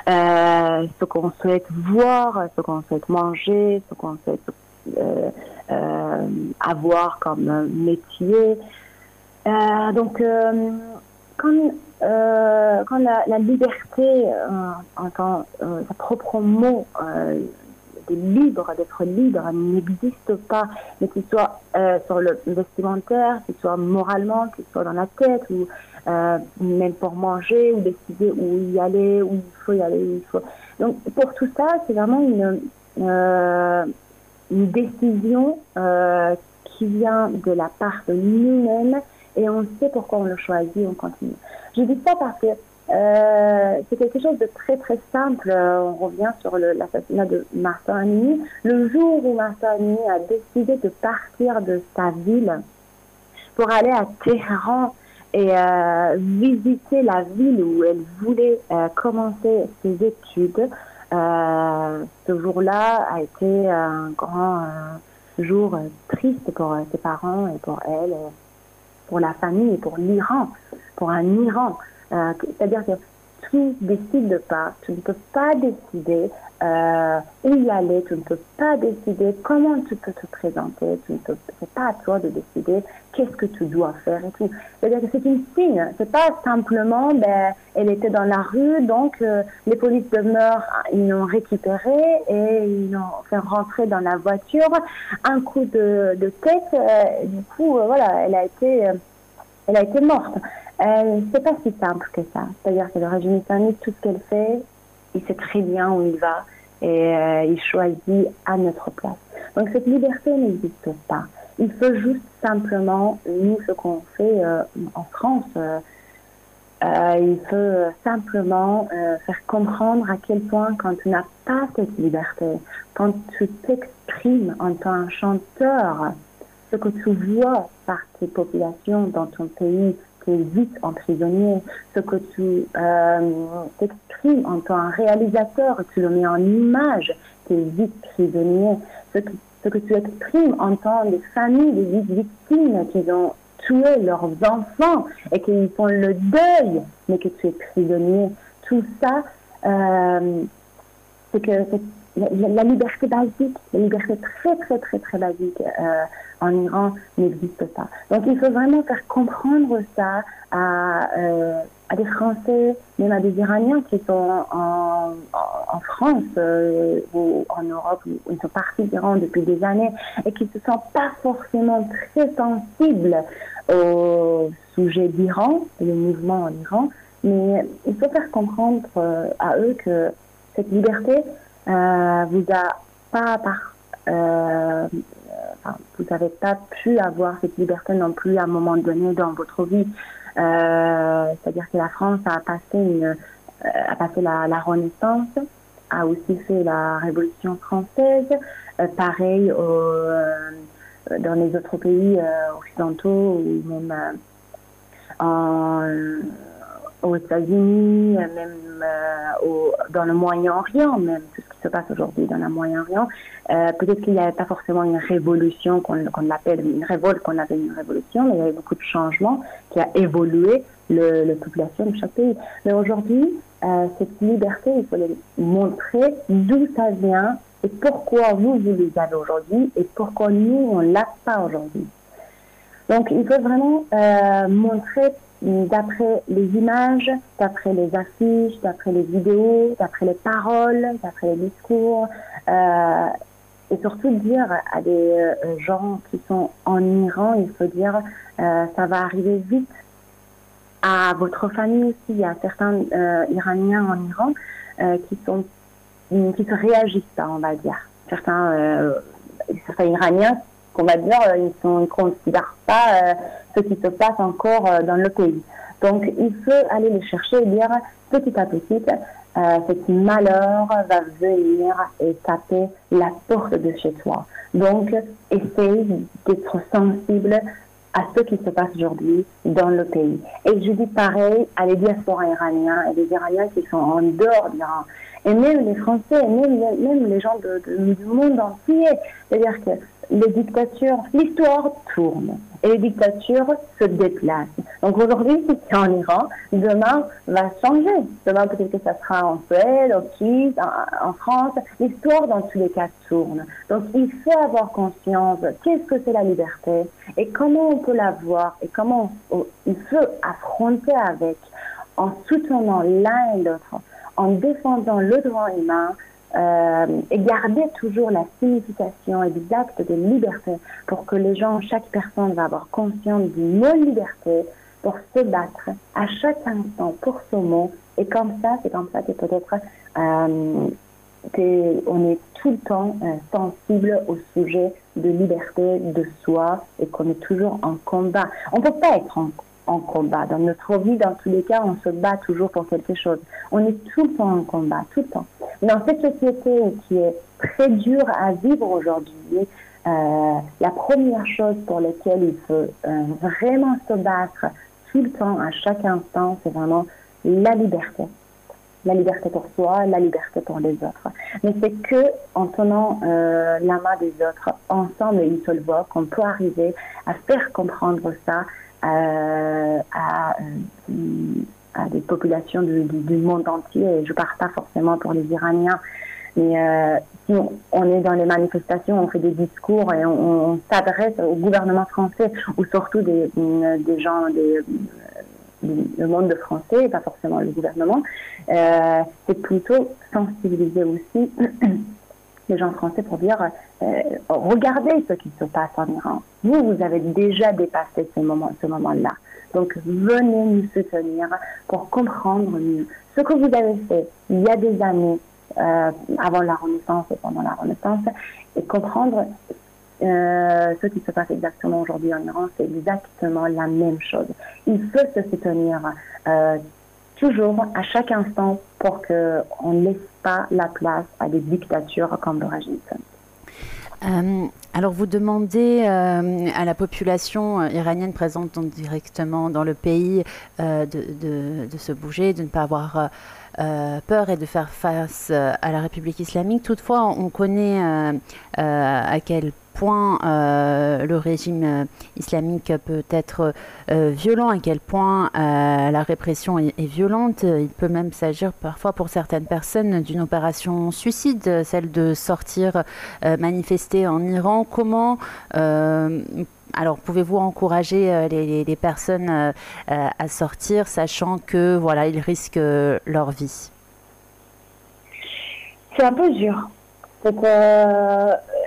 ce qu'on souhaite voir, ce qu'on souhaite manger, ce qu'on souhaite avoir comme métier. Donc, quand la liberté, en tant sa propre mot, d'être libre n'existe pas, mais qu'il soit sur le vestimentaire, qu'il soit moralement, qu'il soit dans la tête, ou même pour manger, ou décider où y aller, où il faut y aller, Donc pour tout ça, c'est vraiment une décision qui vient de la part de nous-mêmes, et on sait pourquoi on le choisit, on continue. Je dis ça parce que c'est quelque chose de très très simple. On revient sur l'assassinat de Mahsa Amini. Le jour où Mahsa Amini a décidé de partir de sa ville pour aller à Téhéran et visiter la ville où elle voulait commencer ses études, ce jour-là a été un grand jour triste pour ses parents et pour elle, pour la famille et pour l'Iran, pour un Iran. C'est-à-dire que tu ne décides pas, tu ne peux pas décider où y aller, tu ne peux pas décider comment tu peux te présenter, c'est pas à toi de décider qu'est-ce que tu dois faire et tout. C'est-à-dire que c'est une signe, c'est pas simplement, elle était dans la rue, donc les polices de mœurs, ils l'ont récupérée et ils l'ont fait rentrer dans la voiture, un coup de tête, du coup, voilà, elle a été morte. C'est pas si simple que ça. C'est-à-dire que le régime islamique, tout ce qu'elle fait, il sait très bien où il va et il choisit à notre place. Donc cette liberté n'existe pas. Il faut juste simplement, nous, ce qu'on fait en France, il faut simplement faire comprendre à quel point quand tu n'as pas cette liberté, quand tu t'exprimes en tant que chanteur, ce que tu vois par tes populations dans ton pays, tu es vite emprisonné. Ce que tu t'exprimes en tant que réalisateur, tu le mets en image, tu es vite prisonnier. Ce que tu exprimes en tant que familles, des victimes qui ont tué leurs enfants et qui font le deuil, mais que tu es prisonnier. Tout ça, c'est que la liberté basique, la liberté très très très très basique en Iran n'existe pas. Donc il faut vraiment faire comprendre ça à des Français, même à des Iraniens qui sont en France ou en Europe, où ils sont partis d'Iran depuis des années et qui ne se sentent pas forcément très sensibles au sujet d'Iran, le mouvement en Iran, mais il faut faire comprendre à eux que cette liberté vous a pas vous n'avez pas pu avoir cette liberté non plus à un moment donné dans votre vie. C'est-à-dire que la France a passé la Renaissance, a aussi fait la Révolution française, pareil dans les autres pays occidentaux ou même aux États-Unis, même dans le Moyen-Orient, même tout ce qui se passe aujourd'hui dans le Moyen-Orient. Peut-être qu'il n'y avait pas forcément une révolution qu'on l'appelle une révolte, qu'on appelle une révolution, mais il y avait beaucoup de changements qui a évolué la population de chaque pays. Mais aujourd'hui, cette liberté, il faut les montrer d'où ça vient et pourquoi vous les avez aujourd'hui et pourquoi nous, on ne l'a pas aujourd'hui. Donc, il faut vraiment montrer d'après les images, d'après les affiches, d'après les vidéos, d'après les paroles, d'après les discours, et surtout dire à des gens qui sont en Iran, il faut dire ça va arriver vite à votre famille aussi. Il y a certains Iraniens en Iran qui se réagissent pas, on va dire. Certains Iraniens, qu'on va dire, ils ne considèrent pas ce qui se passe encore dans le pays. Donc, il faut aller les chercher et dire petit à petit, cet malheur va venir et taper la porte de chez toi. Donc, essaye d'être sensible à ce qui se passe aujourd'hui dans le pays. Et je dis pareil à les diasporas iraniens et les Iraniens qui sont en dehors d'Iran. Et même les Français, même les gens du monde entier. C'est-à-dire que les dictatures, l'histoire tourne et les dictatures se déplacent. Donc aujourd'hui, si c'est en Iran, demain va changer. Demain, peut-être que ça sera en Suède, en Suisse, en France. L'histoire, dans tous les cas, tourne. Donc il faut avoir conscience de qu'est-ce que c'est la liberté et comment on peut la voir et comment il faut affronter avec en soutenant l'un et l'autre, en défendant le droit humain, et garder toujours la signification exacte de liberté pour que les gens, chaque personne va avoir conscience du mot liberté pour se battre à chaque instant pour ce mot. Et c'est comme ça que peut-être on est tout le temps sensible au sujet de liberté de soi et qu'on est toujours en combat. On ne peut pas être en combat. Dans notre vie, dans tous les cas, on se bat toujours pour quelque chose. On est tout le temps en combat, tout le temps. Dans cette société qui est très dure à vivre aujourd'hui, la première chose pour laquelle il faut vraiment se battre tout le temps, à chaque instant, c'est vraiment la liberté. La liberté pour soi, la liberté pour les autres. Mais c'est que en tenant la main des autres, ensemble et une seule voix, qu'on peut arriver à faire comprendre ça à des populations du monde entier. Et je ne parle pas forcément pour les Iraniens, mais si on est dans les manifestations, on fait des discours et on s'adresse au gouvernement français ou surtout des gens le monde français, pas forcément le gouvernement, c'est plutôt sensibiliser aussi les gens français pour dire regardez ce qui se passe en Iran. Vous avez déjà dépassé ce moment-là. Donc venez nous soutenir pour comprendre mieux ce que vous avez fait il y a des années avant la Renaissance et pendant la Renaissance et comprendre ce qui se passe exactement aujourd'hui en Iran, c'est exactement la même chose. Il faut se soutenir toujours, à chaque instant, pour qu'on ne laisse pas la place à des dictatures comme le régime. Alors, vous demandez à la population iranienne présente directement dans le pays de se bouger, de ne pas avoir peur et de faire face à la République islamique. Toutefois, on connaît à quel point le régime islamique peut être violent, à quel point la répression est violente. Il peut même s'agir parfois pour certaines personnes d'une opération suicide, celle de sortir manifester en Iran. Comment alors, pouvez-vous encourager les personnes à sortir, sachant que voilà, ils risquent leur vie? C'est un peu dur. C'est que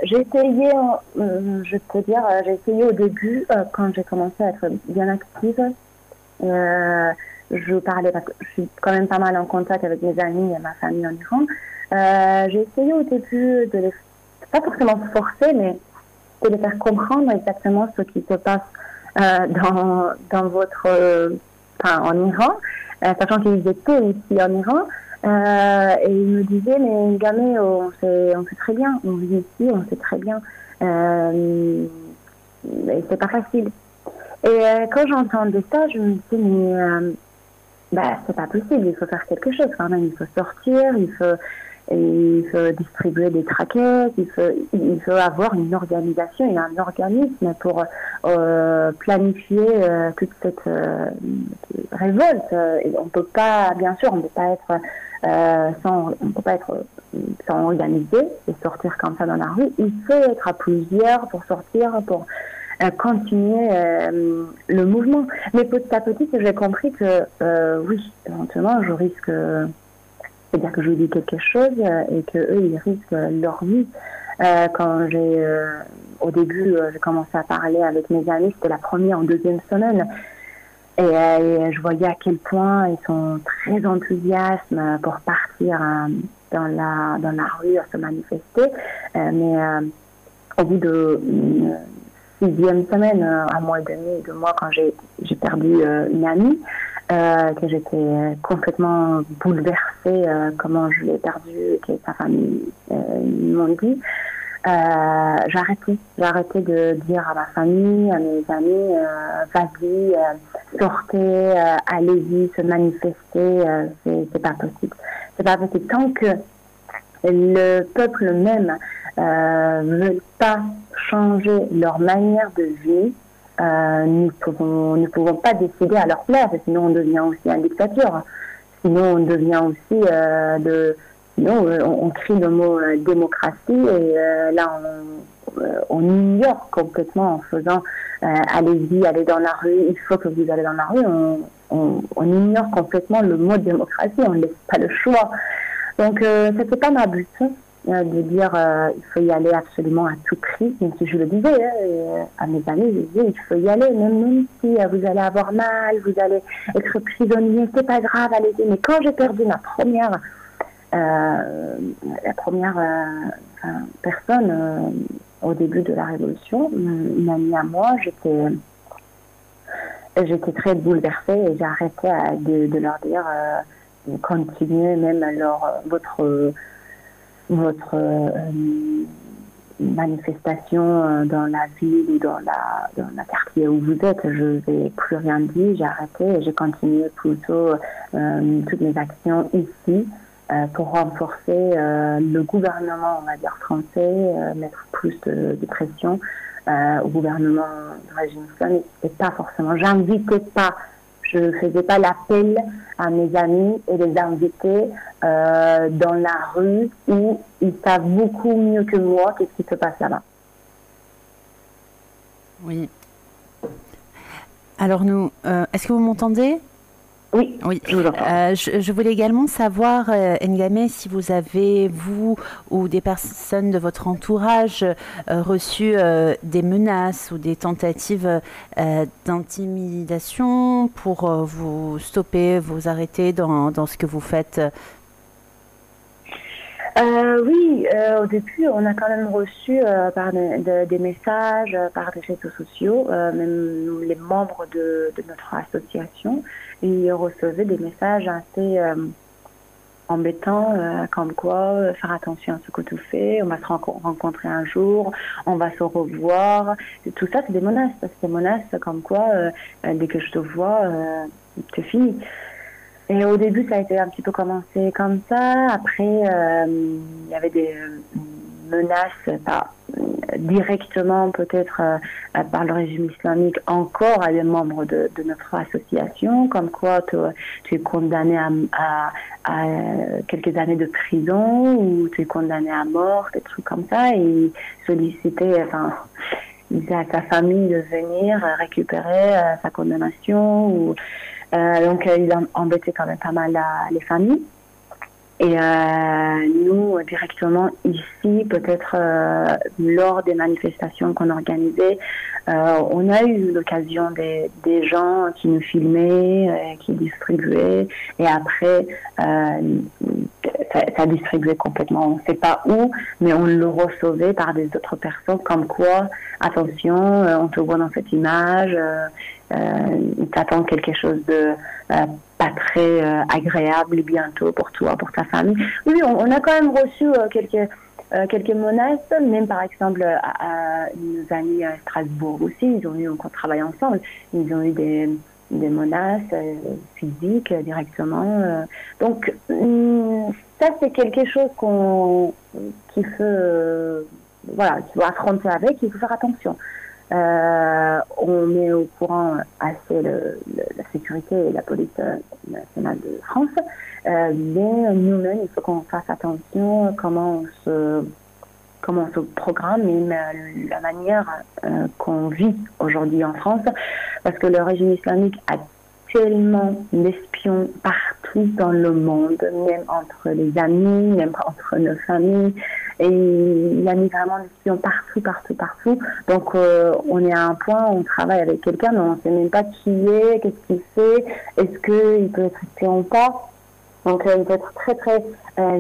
j'ai essayé, je peux dire, j'ai essayé au début, quand j'ai commencé à être bien active. Je parlais, parce que je suis quand même pas mal en contact avec mes amis et ma famille en Iran. J'ai essayé au début de les, pas forcément forcer, mais de les faire comprendre exactement ce qui se passe dans votre, en Iran, sachant qu'ils étaient aussi en Iran. Et il me disait, mais Gamé, on sait très bien, on vit ici, on sait très bien, et c'est pas facile. Et quand j'entendais ça, je me disais, mais c'est pas possible, il faut faire quelque chose quand même, il faut sortir, il faut distribuer des traquettes, il faut avoir une organisation et un organisme pour planifier toute cette révolte. Et on peut pas, bien sûr, on peut pas être sans organiser et sortir comme ça dans la rue. Il faut être à plusieurs pour sortir, pour continuer le mouvement. Mais petit à petit, j'ai compris que oui, éventuellement, je risque, c'est-à-dire que je dis quelque chose et que eux, ils risquent leur vie. Quand au début, j'ai commencé à parler avec mes amis, c'était la première ou deuxième semaine. Et je voyais à quel point ils sont très enthousiastes pour partir dans la rue à se manifester. Mais au bout de sixième semaine, un mois et demi, 2 mois, quand j'ai perdu une amie, que j'étais complètement bouleversée, comment je l'ai perdue, que sa famille m'ont dit. J'ai arrêté de dire à ma famille, à mes amis, vas-y, sortez, allez-y, se manifester, c'est pas possible. C'est pas possible. Tant que le peuple même veut pas changer leur manière de vie, nous pouvons pas décider à leur place, sinon on devient aussi une dictature. Sinon on devient aussi sinon on crie le mot démocratie et là on ignore complètement en faisant allez-y, allez dans la rue, il faut que vous allez dans la rue, on ignore complètement le mot démocratie, on ne laisse pas le choix. Donc c'était pas ma but de dire il faut y aller absolument à tout prix, même si je le disais à mes amis, je disais il faut y aller, même si vous allez avoir mal, vous allez être prisonnier, c'est pas grave, allez-y. Mais quand j'ai perdu la première personne au début de la révolution, une amie à moi, j'étais très bouleversée et j'ai arrêté de leur dire continuez même votre manifestation dans la ville ou dans la quartier où vous êtes. Je n'ai plus rien dit, j'ai arrêté et j'ai continué plutôt toutes mes actions ici pour renforcer le gouvernement, on va dire français, mettre plus de pression au gouvernement du régime islamique. Et pas forcément, je ne faisais pas l'appel à mes amis et les inviter dans la rue où ils savent beaucoup mieux que moi qu'est-ce qui se passe là-bas. Oui. Alors est-ce que vous m'entendez ? Oui, je vous entends. Je voulais également savoir, Ngame, si vous avez, vous ou des personnes de votre entourage, reçu des menaces ou des tentatives d'intimidation pour vous stopper, vous arrêter dans ce que vous faites. Oui, au début, on a quand même reçu des messages par des réseaux sociaux, même les membres de notre association, ils recevaient des messages assez embêtants, comme quoi faire attention à ce que tu fais, on va se rencontrer un jour, on va se revoir. Et tout ça, c'est des menaces. C'est des menaces comme quoi, dès que je te vois, c'est fini. Et au début, ça a été un petit peu commencé comme ça. Après, il y avait des menaces, pas directement peut-être par le régime islamique encore à des membres de notre association, comme quoi tu es condamné à quelques années de prison ou tu es condamné à mort, des trucs comme ça. Et ils sollicitaient, ils disaient à sa famille de venir récupérer sa condamnation ou... donc, ils embêtaient quand même pas mal les familles. Et nous, directement ici, peut-être lors des manifestations qu'on organisait, on a eu l'occasion des gens qui nous filmaient, qui distribuaient. Et après, ça distribuait complètement. On ne sait pas où, mais on le recevait par des autres personnes, comme quoi, attention, on te voit dans cette image, il t'attend quelque chose de pas très agréable bientôt pour toi, pour ta famille. Oui, on a quand même reçu quelques menaces, même par exemple à nos amis à Strasbourg aussi, on travaille ensemble, ils ont eu des menaces physiques directement. Donc, ça, c'est quelque chose qu'il faut, qu'il faut affronter avec, il faut faire attention. On met au courant assez la sécurité et la police nationale de France, mais nous-mêmes, il faut qu'on fasse attention comment on se programme et la manière qu'on vit aujourd'hui en France, parce que le régime islamique a tellement d'espions partout dans le monde, même entre les amis, même entre nos familles, et il a mis vraiment des espions partout. Donc on est à un point où on travaille avec quelqu'un, mais on ne sait même pas qui il est, qu'est-ce qu'il fait, est-ce qu'il peut être espion ou pas. Donc il faut être très très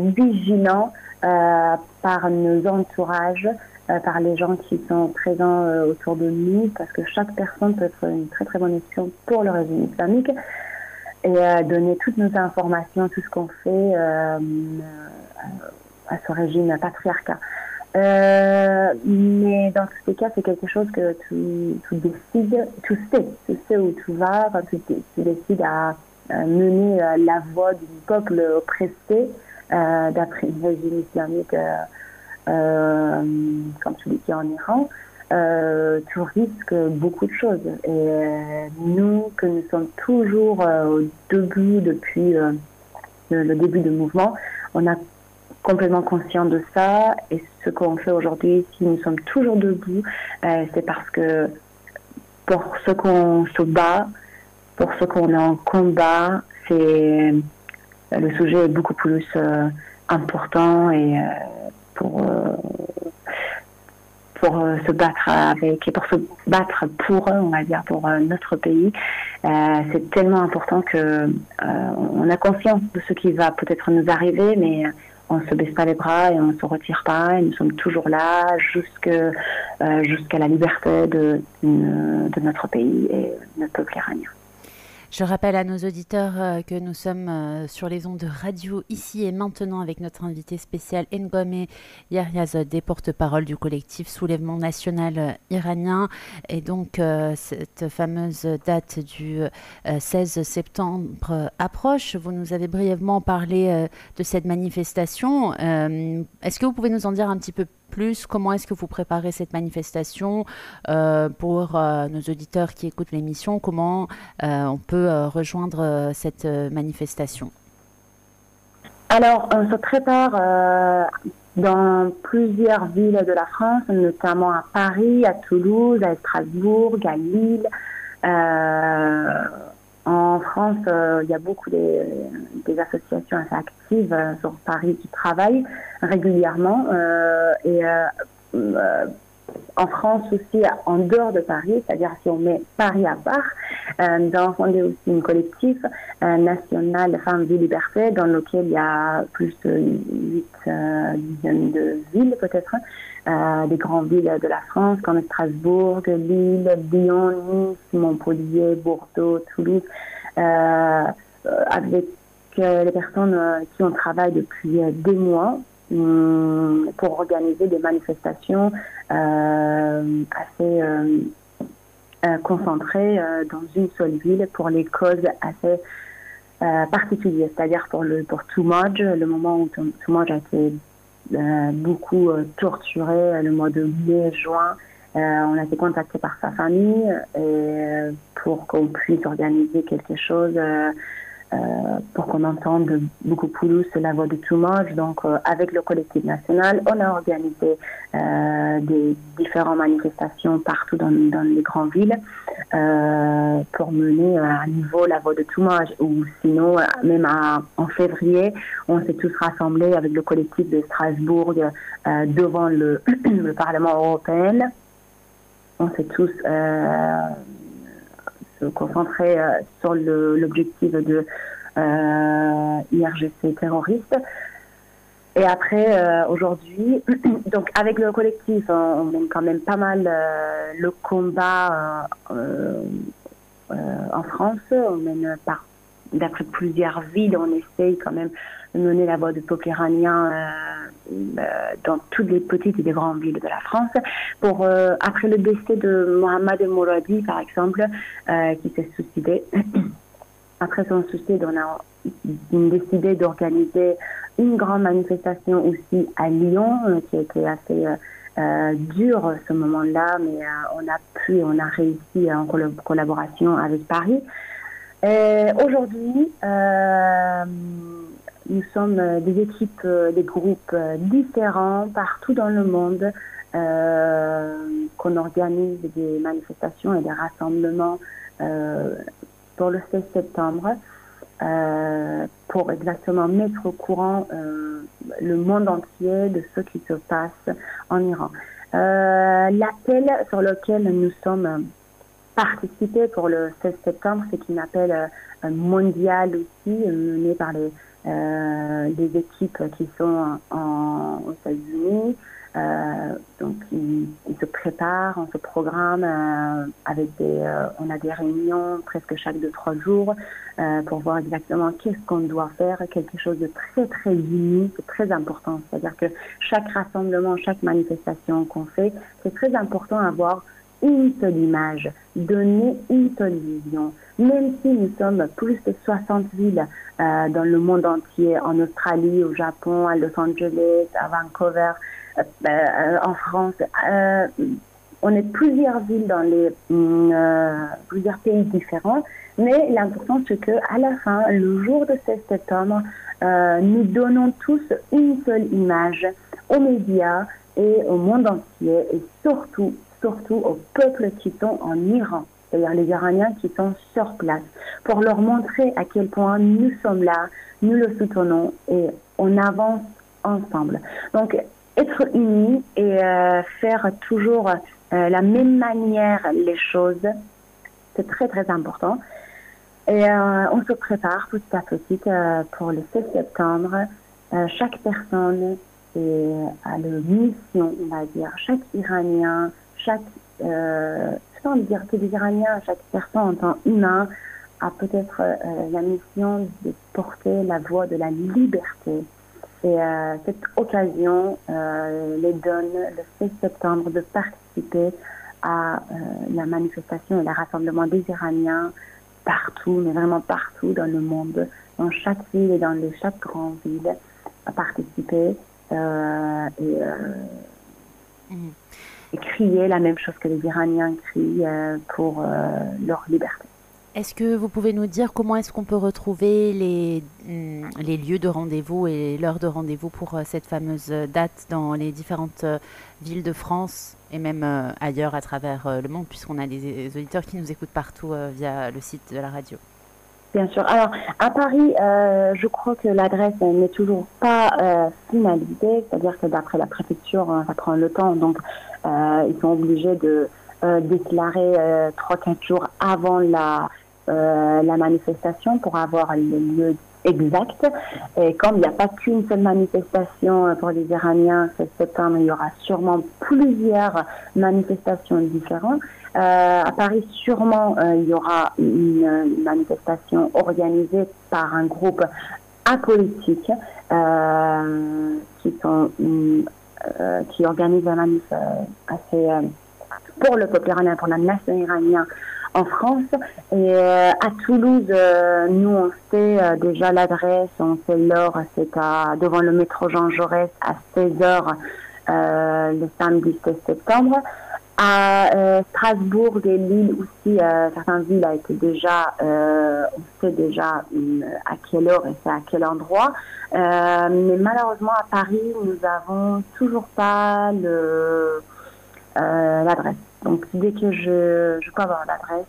vigilant par nos entourages, par les gens qui sont présents autour de nous, parce que chaque personne peut être une très très bonne espion pour le régime islamique, et donner toutes nos informations, tout ce qu'on fait à ce régime patriarcat. Mais dans tous les cas, c'est quelque chose que tu sais où tu vas, quand tu décides à mener la voie du peuple oppressé d'après le régime islamique comme celui qui est en Iran. Tu risques beaucoup de choses. Et nous, que nous sommes toujours au début, depuis le début du mouvement, on a complètement conscient de ça. Et ce qu'on fait aujourd'hui, si nous sommes toujours debout, c'est parce que pour ce qu'on se bat, pour ce qu'on est en combat, le sujet est beaucoup plus important, et pour se battre avec, et pour se battre pour, on va dire, pour notre pays, c'est tellement important que on a conscience de ce qui va peut-être nous arriver, mais on ne se baisse pas les bras et on ne se retire pas, et nous sommes toujours là jusqu'à la liberté de notre pays et de notre peuple iranien. Je rappelle à nos auditeurs que nous sommes sur les ondes de radio ici et maintenant avec notre invité spécial Ngomeh Yahyazadeh, porte-parole du collectif Soulèvement National Iranien. Et donc cette fameuse date du 16 septembre approche. Vous nous avez brièvement parlé de cette manifestation. Est-ce que vous pouvez nous en dire un petit peu plus? Comment est-ce que vous préparez cette manifestation pour nos auditeurs qui écoutent l'émission? Comment on peut rejoindre cette manifestation? Alors, on se prépare dans plusieurs villes de la France, notamment à Paris, à Toulouse, à Strasbourg, à Lille. En France, il y a beaucoup des associations assez actives sur Paris qui travaillent régulièrement. En France aussi, en dehors de Paris, c'est-à-dire si on met Paris à part, nous avons fondé aussi un collectif national Femmes, Vie, Liberté, dans lequel il y a plus de 8 dizaines de villes peut-être, des grandes villes de la France comme Strasbourg, Lille, Lyon, Nice, Montpellier, Bordeaux, Toulouse, avec les personnes qui on travaille depuis des mois pour organiser des manifestations assez concentrées dans une seule ville pour les causes assez particulières, c'est-à-dire pour Toomadj, le moment où Toomadj a été beaucoup torturé le mois de mai-juin. On a été contacté par sa famille pour qu'on puisse organiser quelque chose pour qu'on entende beaucoup plus la voix de Toomadj. Donc, avec le collectif national, on a organisé des différentes manifestations partout dans les grandes villes pour mener à niveau la voix de Toomadj. Ou sinon, même en février, on s'est tous rassemblés avec le collectif de Strasbourg devant le Parlement européen. On s'est tous se concentrer sur l'objectif de IRGC terroriste. Et après, aujourd'hui, donc avec le collectif, on mène quand même pas mal le combat en France. On mène d'après plusieurs villes, on essaye quand même de mener la voix du peuple iranien dans toutes les petites et les grandes villes de la France. Après le décès de Mohamed Mouradi, par exemple, qui s'est suicidé, après son suicide, on a décidé d'organiser une grande manifestation aussi à Lyon, qui a été assez dur ce moment-là, mais on a réussi en collaboration avec Paris. Aujourd'hui, nous sommes des équipes, des groupes différents partout dans le monde, qu'on organise des manifestations et des rassemblements pour le 16 septembre, pour exactement mettre au courant le monde entier de ce qui se passe en Iran. L'appel sur lequel nous sommes participés pour le 16 septembre, c'est un appel mondial aussi, mené par des équipes qui sont aux États-Unis. Donc ils se préparent, on se programme on a des réunions presque chaque 2-3 jours pour voir exactement qu'est-ce qu'on doit faire, quelque chose de très très unique, c'est très important. C'est-à-dire que chaque rassemblement, chaque manifestation qu'on fait, c'est très important d'avoir une seule image, donner une seule vision. Même si nous sommes plus de 60 villes dans le monde entier, en Australie, au Japon, à Los Angeles, à Vancouver, en France, on est plusieurs villes dans plusieurs pays différents, mais l'important c'est que à la fin, le jour de 16 septembre, nous donnons tous une seule image aux médias et au monde entier, et surtout aux peuples qui sont en Iran, c'est-à-dire les Iraniens qui sont sur place, pour leur montrer à quel point nous sommes là, nous le soutenons et on avance ensemble. Donc, être unis et faire toujours la même manière les choses, c'est très très important. Et on se prépare petit à petit pour le 16 septembre. Chaque personne a la mission, on va dire, chaque Iranien, sans dire que les Iraniens, chaque personne en tant qu'humain a peut-être la mission de porter la voix de la liberté. Et cette occasion les donne le 16 septembre de participer à la manifestation et le rassemblement des Iraniens partout, mais vraiment partout dans le monde, dans chaque ville et dans chaque grande ville, à participer et crier la même chose que les Iraniens crient pour leur liberté. Est-ce que vous pouvez nous dire comment est-ce qu'on peut retrouver les lieux de rendez-vous et l'heure de rendez-vous pour cette fameuse date dans les différentes villes de France et même ailleurs à travers le monde, puisqu'on a des auditeurs qui nous écoutent partout via le site de la radio? Bien sûr. Alors, à Paris, je crois que l'adresse n'est toujours pas finalisée, c'est-à-dire que d'après la préfecture, ça prend le temps, donc ils sont obligés de déclarer 3-4 jours avant la manifestation pour avoir le lieu exact. Et comme il n'y a pas qu'une seule manifestation pour les Iraniens ce septembre, il y aura sûrement plusieurs manifestations différentes. À Paris, sûrement, il y aura une manifestation organisée par un groupe apolitique qui organise un manif assez pour le peuple iranien, pour la nation iranienne en France. Et à Toulouse, nous on sait déjà l'adresse, on sait l'heure, c'est devant le métro Jean Jaurès à 16h le samedi 16 septembre. À Strasbourg et Lille aussi, certaines villes a été déjà, on sait déjà à quelle heure et c'est à quel endroit. Mais malheureusement à Paris, nous n'avons toujours pas l'adresse. Donc dès que je peux avoir l'adresse,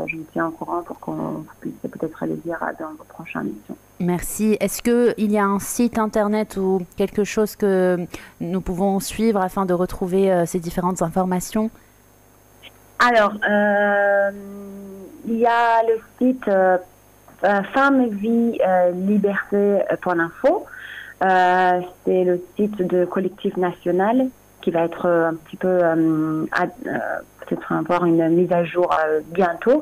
je me tiens au courant pour qu'on puisse peut-être le dire dans vos prochaines missions. Merci. Est-ce qu'il y a un site internet ou quelque chose que nous pouvons suivre afin de retrouver ces différentes informations? Alors, il y a le site femmes-vie-liberté.info. C'est le site de Collectif National qui va être un petit peu peut-être avoir une mise à jour bientôt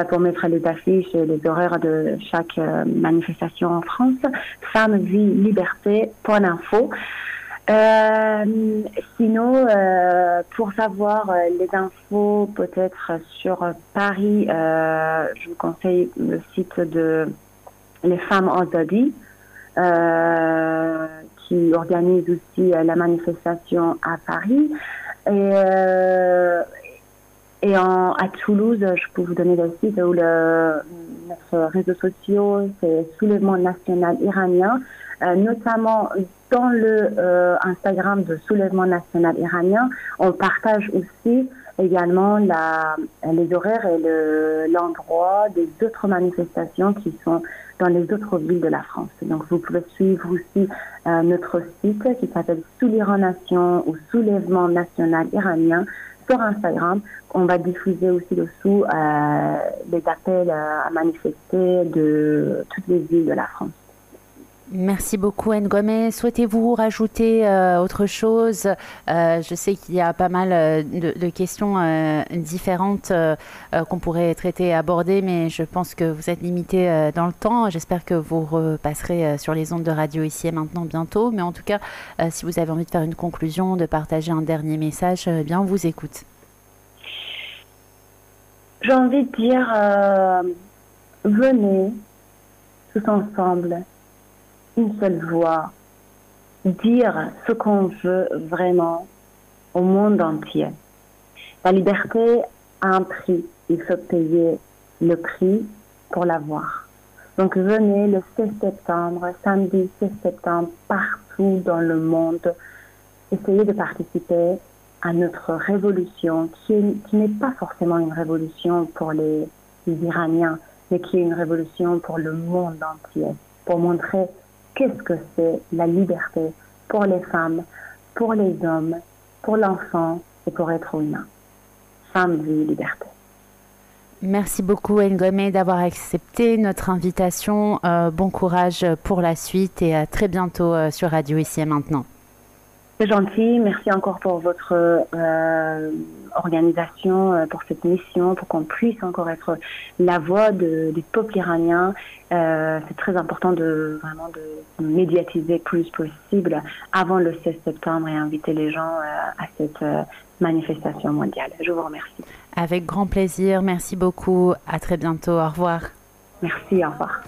pour mettre les affiches et les horaires de chaque manifestation en France. Femmes-vie-liberté.info. Sinon, pour savoir les infos peut-être sur Paris, je vous conseille le site de Les Femmes Azadi, qui organise aussi la manifestation à Paris. À Toulouse, je peux vous donner le site où notre réseau social, c'est Soulèvement National Iranien, notamment dans le Instagram de Soulèvement National Iranien, on partage aussi également les horaires et l'endroit des autres manifestations qui sont dans les autres villes de la France. Donc vous pouvez suivre aussi notre site qui s'appelle Sous l'Iran Nation ou Soulèvement National Iranien sur Instagram. On va diffuser aussi dessous des appels à manifester de toutes les villes de la France. Merci beaucoup Ngomé. Souhaitez-vous rajouter autre chose? Je sais qu'il y a pas mal de questions différentes qu'on pourrait traiter et aborder, mais je pense que vous êtes limité dans le temps. J'espère que vous repasserez sur les ondes de radio ici et maintenant bientôt. Mais en tout cas, si vous avez envie de faire une conclusion, de partager un dernier message, eh bien on vous écoute. J'ai envie de dire, venez tous ensemble, une seule voix, dire ce qu'on veut vraiment au monde entier. La liberté a un prix, il faut payer le prix pour l'avoir. Donc venez le 16 septembre, samedi 16 septembre, partout dans le monde, essayez de participer à notre révolution, qui n'est pas forcément une révolution pour les Iraniens, mais qui est une révolution pour le monde entier, pour montrer qu'est-ce que c'est la liberté pour les femmes, pour les hommes, pour l'enfant et pour être humain. Femme, vie, liberté. Merci beaucoup Ngomé d'avoir accepté notre invitation. Bon courage pour la suite et à très bientôt sur Radio Ici et Maintenant. C'est gentil. Merci encore pour votre organisation, pour cette mission, pour qu'on puisse encore être la voix du peuple iranien. C'est très important de médiatiser plus possible avant le 16 septembre et inviter les gens à cette manifestation mondiale. Je vous remercie. Avec grand plaisir. Merci beaucoup. À très bientôt. Au revoir. Merci. Au revoir.